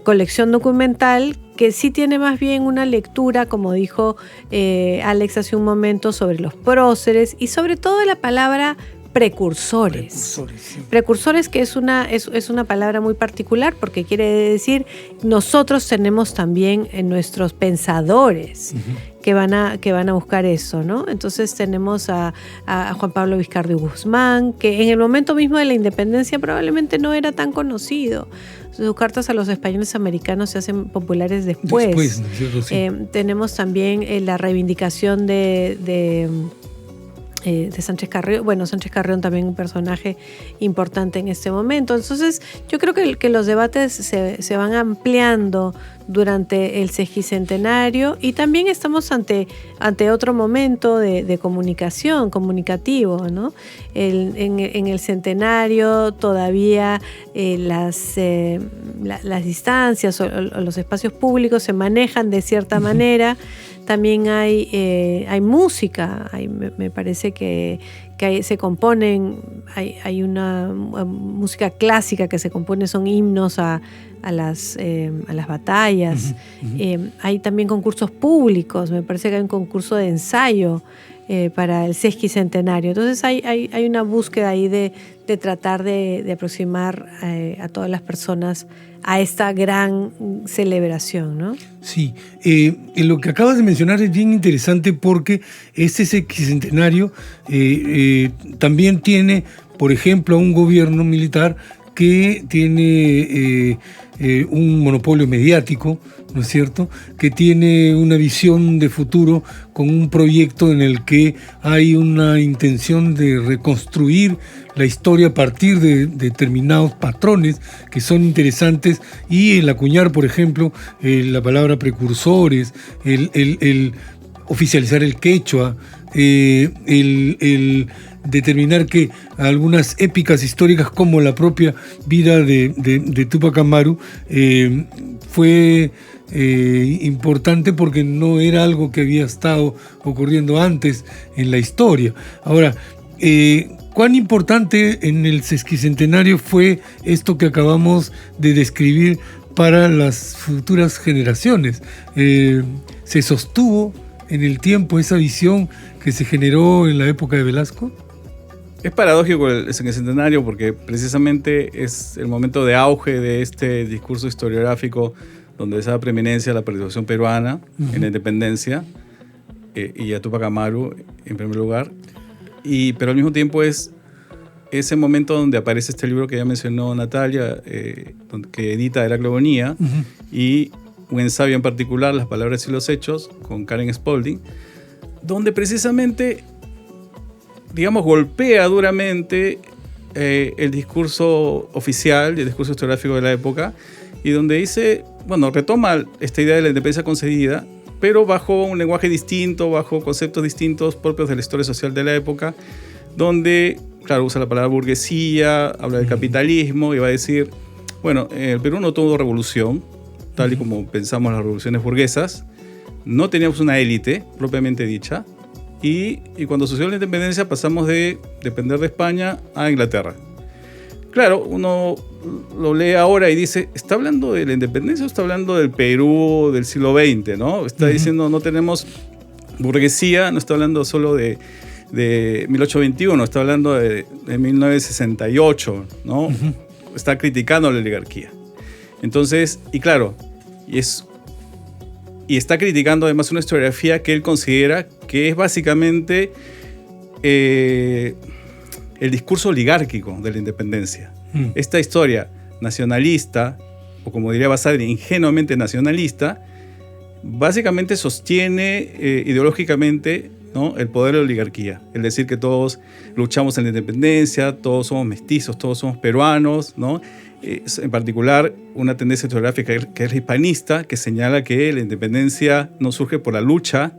colección documental que sí tiene más bien una lectura, como dijo Alex hace un momento, sobre los próceres y sobre todo la palabra precursores. Precursores, que es una palabra muy particular, porque quiere decir nosotros tenemos también nuestros pensadores que van a buscar eso, ¿no? Entonces tenemos a Juan Pablo Vizcardo y Guzmán, que en el momento mismo de la independencia probablemente no era tan conocido. Sus cartas a los españoles americanos se hacen populares después. ¿No es cierto? Sí. Tenemos también la reivindicación de Sánchez Carrión. Bueno, Sánchez Carrión también un personaje importante en este momento. Entonces yo creo que los debates se van ampliando durante el sesquicentenario, y también estamos ante otro momento de comunicativo, ¿no? En el centenario todavía las distancias o los espacios públicos se manejan de cierta manera. También hay música, me parece que se componen, hay una música clásica que se compone, son himnos a las batallas. Hay también concursos públicos, me parece que hay un concurso de ensayo para el sesquicentenario. Entonces hay una búsqueda ahí de tratar de aproximar a todas las personas a esta gran celebración, ¿no? Sí, lo que acabas de mencionar es bien interesante, porque este sesquicentenario también tiene, por ejemplo, a un gobierno militar que tiene un monopolio mediático, ¿no es cierto?, que tiene una visión de futuro con un proyecto en el que hay una intención de reconstruir la historia a partir de determinados patrones que son interesantes, y el acuñar, por ejemplo, la palabra precursores, el oficializar el quechua, el determinar que algunas épicas históricas como la propia vida de Túpac Amaru fue importante porque no era algo que había estado ocurriendo antes en la historia. Ahora, ¿cuán importante en el sesquicentenario fue esto que acabamos de describir para las futuras generaciones? ¿Se sostuvo en el tiempo esa visión que se generó en la época de Velasco? Es paradójico el sesquicentenario, porque precisamente es el momento de auge de este discurso historiográfico donde se da preeminencia a la participación peruana en la independencia, y a Túpac Amaru en primer lugar, pero al mismo tiempo es ese momento donde aparece este libro que ya mencionó Natalia, que edita Heraclio Bonilla, y un ensayo en particular, Las palabras y los hechos, con Karen Spalding, donde precisamente, digamos, golpea duramente el discurso oficial y el discurso historiográfico de la época, y donde dice, bueno, retoma esta idea de la independencia concedida, pero bajo un lenguaje distinto, bajo conceptos distintos propios de la historia social de la época, donde, claro, usa la palabra burguesía, habla del capitalismo y va a decir, bueno, el Perú no tuvo revolución, tal y como pensamos las revoluciones burguesas, no teníamos una élite propiamente dicha, y cuando sucedió la independencia pasamos de depender de España a Inglaterra. Claro, uno lo lee ahora y dice, ¿está hablando de la independencia o está hablando del Perú del siglo XX, ¿no? Está diciendo, no tenemos burguesía, no está hablando solo de 1821, está hablando de 1968, ¿no? Está criticando la oligarquía. Entonces, y claro, y está criticando además una historiografía que él considera que es básicamente el discurso oligárquico de la independencia. Esta historia nacionalista, o como diría Basadre, ingenuamente nacionalista, básicamente sostiene ideológicamente, ¿no?, el poder de la oligarquía. Es decir, que todos luchamos en la independencia, todos somos mestizos, todos somos peruanos, ¿no? En particular, una tendencia historiográfica que es hispanista, que señala que la independencia no surge por la lucha,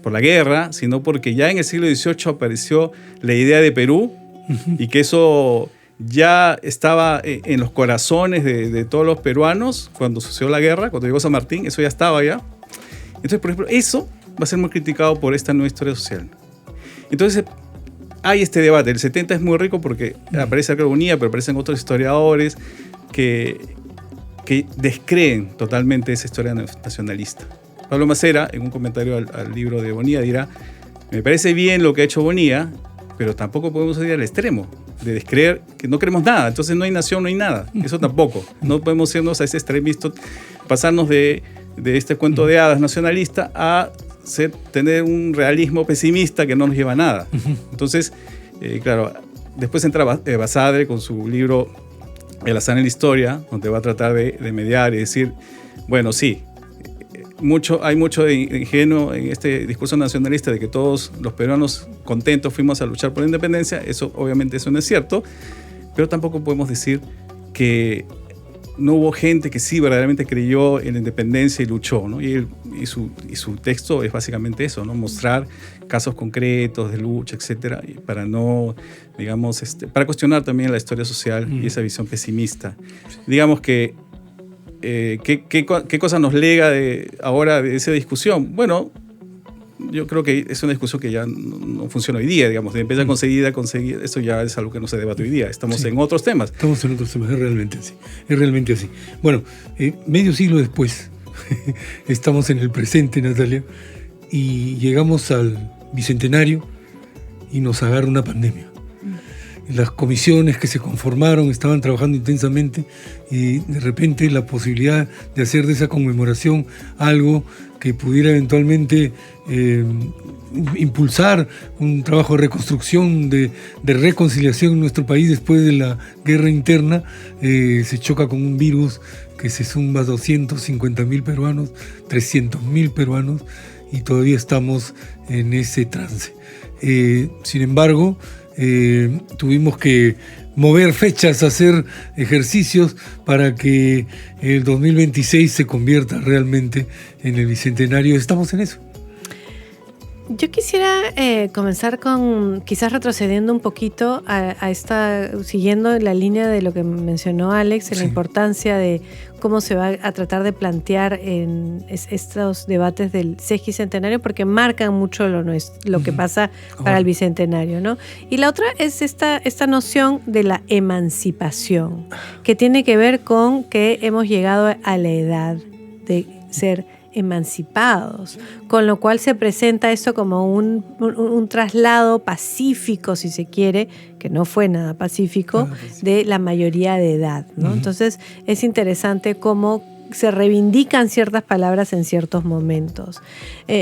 por la guerra, sino porque ya en el siglo XVIII apareció la idea de Perú, y que eso ya estaba en los corazones de todos los peruanos cuando sucedió la guerra, cuando llegó San Martín, eso ya estaba ya. Entonces, por ejemplo, eso va a ser muy criticado por esta nueva historia social. Entonces, hay este debate. El 70 es muy rico porque aparece Alcalá Bonilla, pero aparecen otros historiadores que descreen totalmente esa historia nacionalista. Pablo Macera, en un comentario al libro de Bonilla, dirá, me parece bien lo que ha hecho Bonilla, pero tampoco podemos ir al extremo de descreer que no queremos nada. Entonces no hay nación, no hay nada. Eso tampoco. No podemos irnos a ese extremista, pasarnos de este cuento de hadas nacionalista a tener un realismo pesimista que no nos lleva a nada. Entonces, claro, después entra Basadre con su libro El azar en la historia, donde va a tratar de mediar y decir, bueno, sí, hay mucho de ingenuo en este discurso nacionalista de que todos los peruanos contentos fuimos a luchar por la independencia. Eso obviamente eso no es cierto, pero tampoco podemos decir que no hubo gente que sí verdaderamente creyó en la independencia y luchó, ¿no? Y su texto es básicamente eso, ¿no? Mostrar casos concretos de lucha, etcétera, y para no, digamos, para cuestionar también la historia social y esa visión pesimista. Digamos que ¿qué cosa nos lega ahora de esa discusión? Bueno, yo creo que es una discusión que ya no funciona hoy día, digamos, de empieza conseguida, eso ya es algo que no se debate hoy día. Estamos en otros temas. Estamos en otros temas, es realmente así. Bueno, medio siglo después, estamos en el presente, Natalia, y llegamos al bicentenario y nos agarra una pandemia. Las comisiones que se conformaron estaban trabajando intensamente y de repente la posibilidad de hacer de esa conmemoración algo que pudiera eventualmente impulsar un trabajo de reconstrucción, de reconciliación en nuestro país después de la guerra interna, se choca con un virus que se zumba a 250.000 peruanos, 300.000 peruanos, y todavía estamos en ese trance. Sin embargo, tuvimos que mover fechas, hacer ejercicios para que el 2026 se convierta realmente en el bicentenario. Estamos en eso. Yo quisiera comenzar con, quizás retrocediendo un poquito siguiendo la línea de lo que mencionó Alex, en la importancia de cómo se va a tratar de plantear en estos debates del sesquicentenario, porque marcan mucho lo que pasa para el bicentenario, ¿no? Y la otra es esta noción de la emancipación, que tiene que ver con que hemos llegado a la edad de ser emancipados, con lo cual se presenta eso como un traslado pacífico, si se quiere, que no fue nada pacífico, de la mayoría de edad, ¿no? Entonces es interesante cómo se reivindican ciertas palabras en ciertos momentos.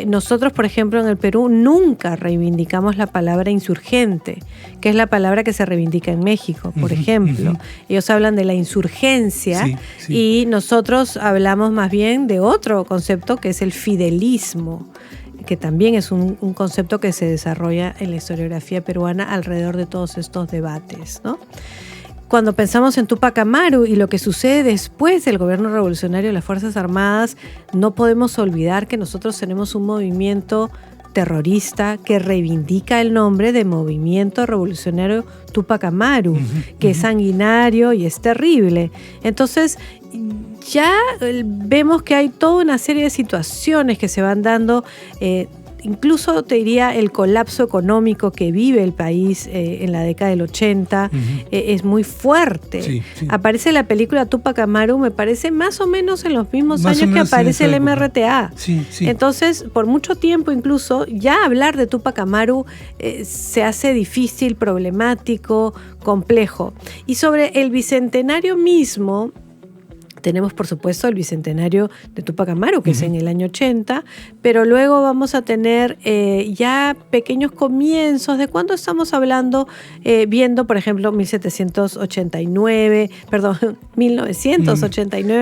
Nosotros, por ejemplo, en el Perú nunca reivindicamos la palabra insurgente, que es la palabra que se reivindica en México, por ejemplo. Ellos hablan de la insurgencia y nosotros hablamos más bien de otro concepto que es el fidelismo, que también es un concepto que se desarrolla en la historiografía peruana alrededor de todos estos debates, ¿no? cuando pensamos en Túpac Amaru y lo que sucede después del gobierno revolucionario de las Fuerzas Armadas, no podemos olvidar que nosotros tenemos un movimiento terrorista que reivindica el nombre de Movimiento Revolucionario Túpac Amaru, que es sanguinario y es terrible. Entonces, ya vemos que hay toda una serie de situaciones que se van dando, incluso te diría el colapso económico que vive el país en la década del 80 es muy fuerte. Sí. Aparece la película Túpac Amaru, me parece más o menos en los mismos Más o años que menos en aparece esa el época. MRTA. Sí. Entonces, por mucho tiempo incluso, ya hablar de Túpac Amaru se hace difícil, problemático, complejo. Y sobre el bicentenario mismo, tenemos, por supuesto, el bicentenario de Túpac Amaru, que es en el año 80, pero luego vamos a tener ya pequeños comienzos de cuándo estamos hablando, viendo, por ejemplo, 1989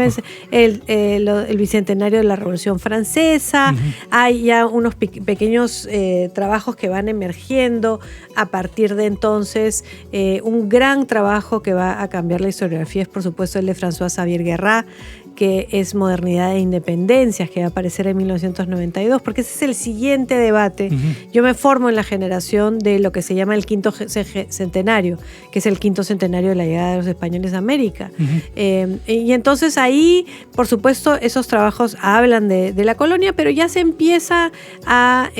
es el bicentenario de la Revolución Francesa. Hay ya unos pequeños trabajos que van emergiendo a partir de entonces. Un gran trabajo que va a cambiar la historiografía es, por supuesto, el de François Xavier Guerrat, que es Modernidad e Independencias, que va a aparecer en 1992, porque ese es el siguiente debate. Yo me formo en la generación de lo que se llama el quinto centenario, que es el quinto centenario de la llegada de los españoles a América. Y entonces ahí, por supuesto, esos trabajos hablan de la colonia, pero ya se empieza a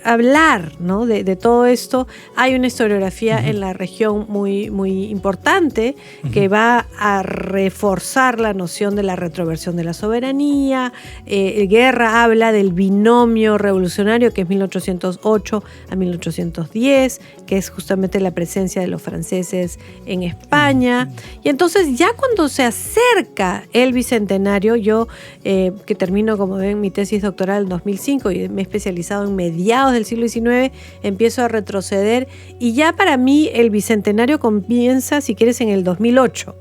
hablar, ¿no?, de todo esto. Hay una historiografía en la región muy, muy importante que va a reforzar la noción de la retroversión de la soberanía. Guerra habla del binomio revolucionario, que es 1808 a 1810, que es justamente la presencia de los franceses en España. Y entonces ya cuando se acerca el bicentenario, yo que termino, como ven, mi tesis doctoral en 2005 y me he especializado en mediados del siglo XIX, empiezo a retroceder y ya para mí el bicentenario comienza, si quieres, en el 2008.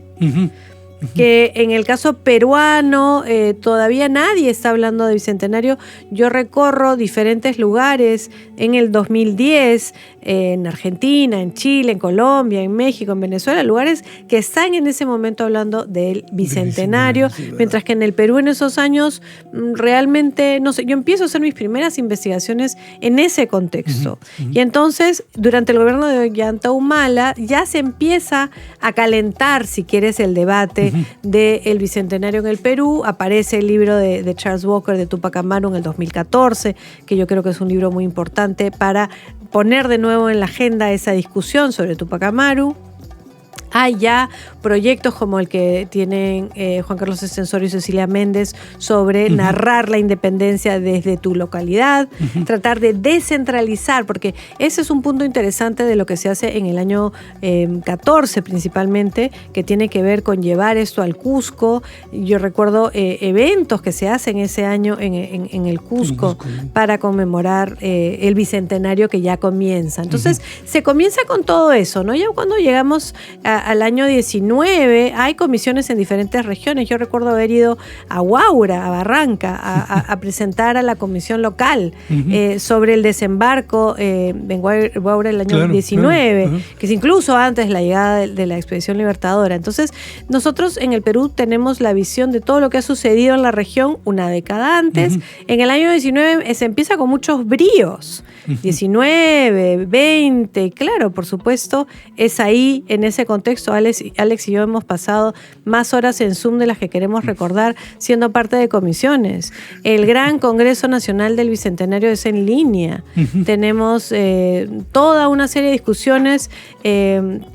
Que en el caso peruano todavía nadie está hablando de bicentenario. Yo recorro diferentes lugares en el 2010, en Argentina, en Chile, en Colombia, en México, en Venezuela, lugares que están en ese momento hablando del bicentenario, sí, mientras que en el Perú en esos años realmente, no sé, yo empiezo a hacer mis primeras investigaciones en ese contexto. Y entonces, durante el gobierno de Ollanta Humala, ya se empieza a calentar, si quieres, el debate del bicentenario en el Perú. Aparece el libro de Charles Walker de Túpac Amaru en el 2014, que yo creo que es un libro muy importante para poner de nuevo en la agenda esa discusión sobre Túpac Amaru. Hay ya proyectos como el que tienen Juan Carlos Estensorio y Cecilia Méndez sobre narrar la independencia desde tu localidad, tratar de descentralizar, porque ese es un punto interesante de lo que se hace en el año 14 principalmente, que tiene que ver con llevar esto al Cusco. Yo recuerdo eventos que se hacen ese año en el Cusco para conmemorar el bicentenario que ya comienza. Entonces se comienza con todo eso, ¿no? Ya cuando llegamos al año 19 hay comisiones en diferentes regiones. Yo recuerdo haber ido a Huaura, a Barranca, a presentar a la comisión local sobre el desembarco en Huaura el año 19, que es incluso antes de la llegada de la Expedición Libertadora. Entonces, nosotros en el Perú tenemos la visión de todo lo que ha sucedido en la región una década antes. En el año 19 se empieza con muchos bríos. 19, 20, y claro, por supuesto, es ahí, en ese contexto, Alex y yo hemos pasado más horas en Zoom de las que queremos recordar siendo parte de comisiones. El gran Congreso Nacional del Bicentenario es en línea. Tenemos toda una serie de discusiones en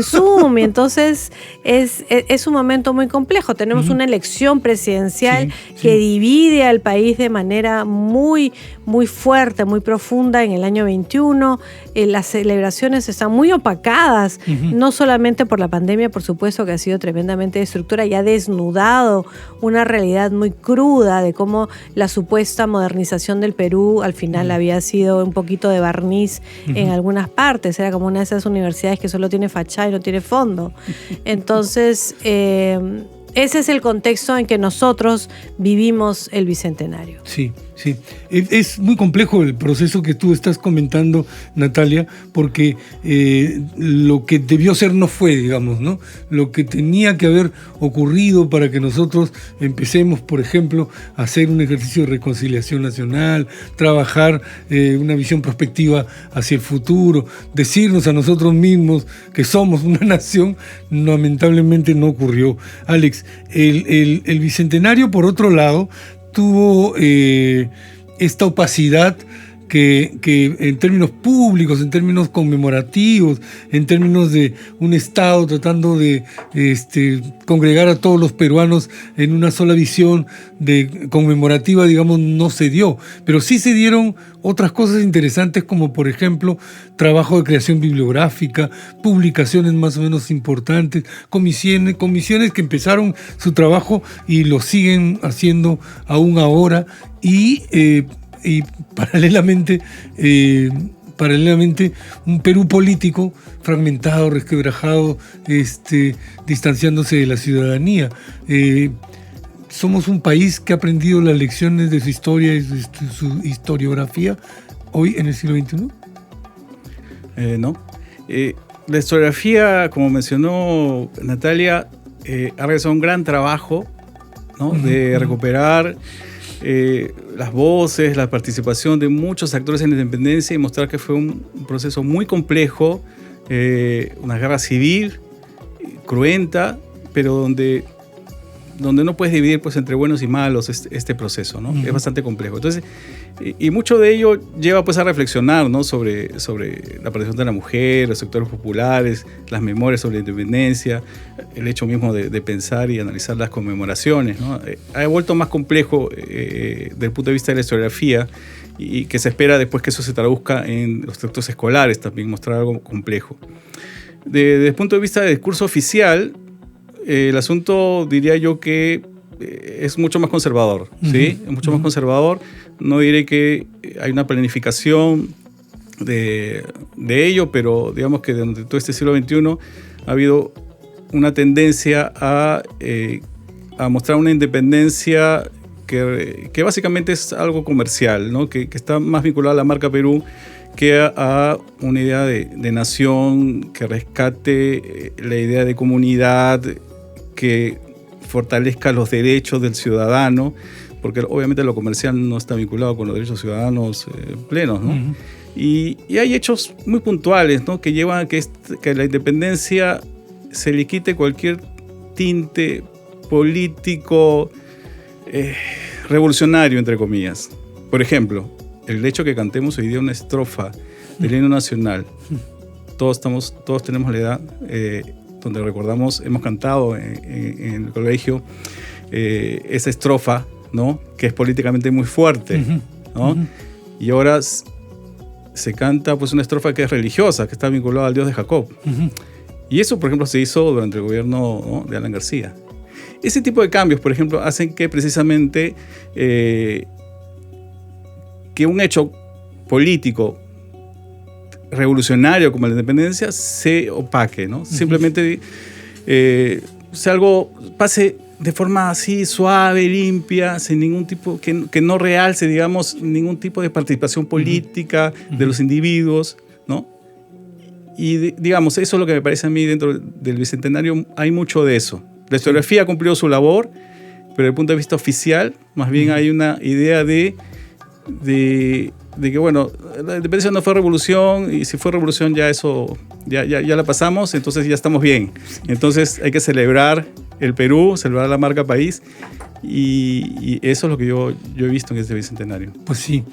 Zoom, y entonces es un momento muy complejo. Tenemos una elección presidencial que divide al país de manera muy, muy fuerte, muy profunda en el año 21. Las celebraciones están muy opacadas, no solamente por la pandemia, por supuesto, que ha sido tremendamente destructora y ha desnudado una realidad muy cruda de cómo la supuesta modernización del Perú al final había sido un poquito de barniz en algunas partes. Era como una de esas universidades que solo tiene fachada y no tiene fondo. Entonces, ese es el contexto en que nosotros vivimos el Bicentenario. Sí, sí. Es muy complejo el proceso que tú estás comentando, Natalia, porque lo que debió ser no fue, digamos, ¿no? Lo que tenía que haber ocurrido para que nosotros empecemos, por ejemplo, a hacer un ejercicio de reconciliación nacional, trabajar una visión prospectiva hacia el futuro, decirnos a nosotros mismos que somos una nación, lamentablemente no ocurrió. Alex, el Bicentenario, por otro lado, tuvo esta opacidad que en términos públicos, en términos conmemorativos, en términos de un Estado tratando de congregar a todos los peruanos en una sola visión conmemorativa, digamos, no se dio. Pero sí se dieron otras cosas interesantes, como por ejemplo trabajo de creación bibliográfica, publicaciones más o menos importantes, comisiones que empezaron su trabajo y lo siguen haciendo aún ahora, y paralelamente un Perú político fragmentado, resquebrajado, distanciándose de la ciudadanía. Somos un país que ha aprendido las lecciones de su historia y su historiografía hoy en el siglo XXI. No. La historiografía, como mencionó Natalia, ha realizado un gran trabajo, ¿no? De recuperar las voces, la participación de muchos actores en la independencia y mostrar que fue un proceso muy complejo, una guerra civil cruenta, pero donde no puedes dividir, pues, entre buenos y malos este proceso, ¿no? Es bastante complejo. Entonces, y mucho de ello lleva, pues, a reflexionar, ¿no? sobre la participación de la mujer, los sectores populares, las memorias sobre la independencia, el hecho mismo de pensar y analizar las conmemoraciones, ¿no? Ha vuelto más complejo desde el punto de vista de la historiografía, y que se espera después que eso se traduzca en los textos escolares, también mostrar algo complejo. Desde el punto de vista del discurso oficial, el asunto, diría yo, que es mucho más conservador, ¿sí? Es mucho más conservador. No diré que hay una planificación de ello, pero digamos que durante todo este siglo XXI ha habido una tendencia a mostrar una independencia que básicamente es algo comercial, ¿no? Que está más vinculada a la marca Perú que a una idea de nación que rescate la idea de comunidad, que fortalezca los derechos del ciudadano, porque obviamente lo comercial no está vinculado con los derechos ciudadanos plenos, ¿no? Y hay hechos muy puntuales, ¿no? Que llevan a que la independencia se le quite cualquier tinte político revolucionario, entre comillas. Por ejemplo, el hecho que cantemos hoy día una estrofa del himno nacional. Todos tenemos la edad donde recordamos, hemos cantado en el colegio esa estrofa, ¿no? Que es políticamente muy fuerte, ¿no? Y ahora se canta, pues, una estrofa que es religiosa, que está vinculada al Dios de Jacob. Y eso, por ejemplo, se hizo durante el gobierno, ¿no? de Alan García. Ese tipo de cambios, por ejemplo, hacen que precisamente que un hecho político revolucionario como la independencia se opaque, ¿no? Simplemente pase de forma así suave, limpia, sin ningún tipo, que no realce, digamos, ningún tipo de participación política de los individuos, ¿no? Y digamos, eso es lo que me parece a mí dentro del Bicentenario, hay mucho de eso. La historiografía ha cumplido su labor, pero desde el punto de vista oficial, más bien hay una idea de que, bueno, la independencia no fue revolución, y si fue revolución ya eso, ya la pasamos, entonces ya estamos bien. Entonces hay que celebrar el Perú, celebrar la marca país, y eso es lo que yo he visto en este Bicentenario. Pues sí.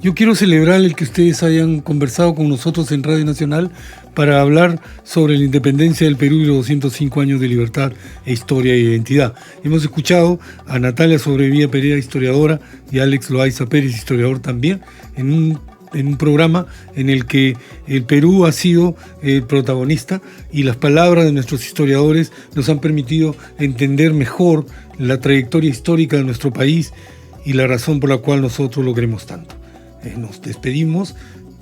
Yo quiero celebrar el que ustedes hayan conversado con nosotros en Radio Nacional para hablar sobre la independencia del Perú y los 205 años de libertad, historia e identidad. Hemos escuchado a Natalia Sobrevilla Pereira, historiadora, y a Alex Loaiza Pérez, historiador también, en un programa en el que el Perú ha sido el protagonista, y las palabras de nuestros historiadores nos han permitido entender mejor la trayectoria histórica de nuestro país y la razón por la cual nosotros lo queremos tanto. Nos despedimos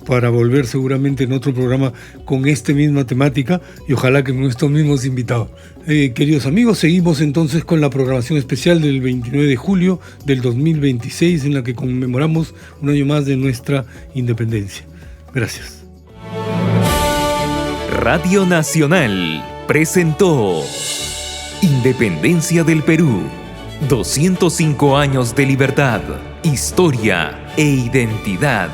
para volver seguramente en otro programa con esta misma temática y ojalá que con estos mismos invitados. Queridos amigos, seguimos entonces con la programación especial del 29 de julio del 2026 en la que conmemoramos un año más de nuestra independencia. Gracias. Radio Nacional presentó Independencia del Perú, 205 años de libertad, historia e identidad.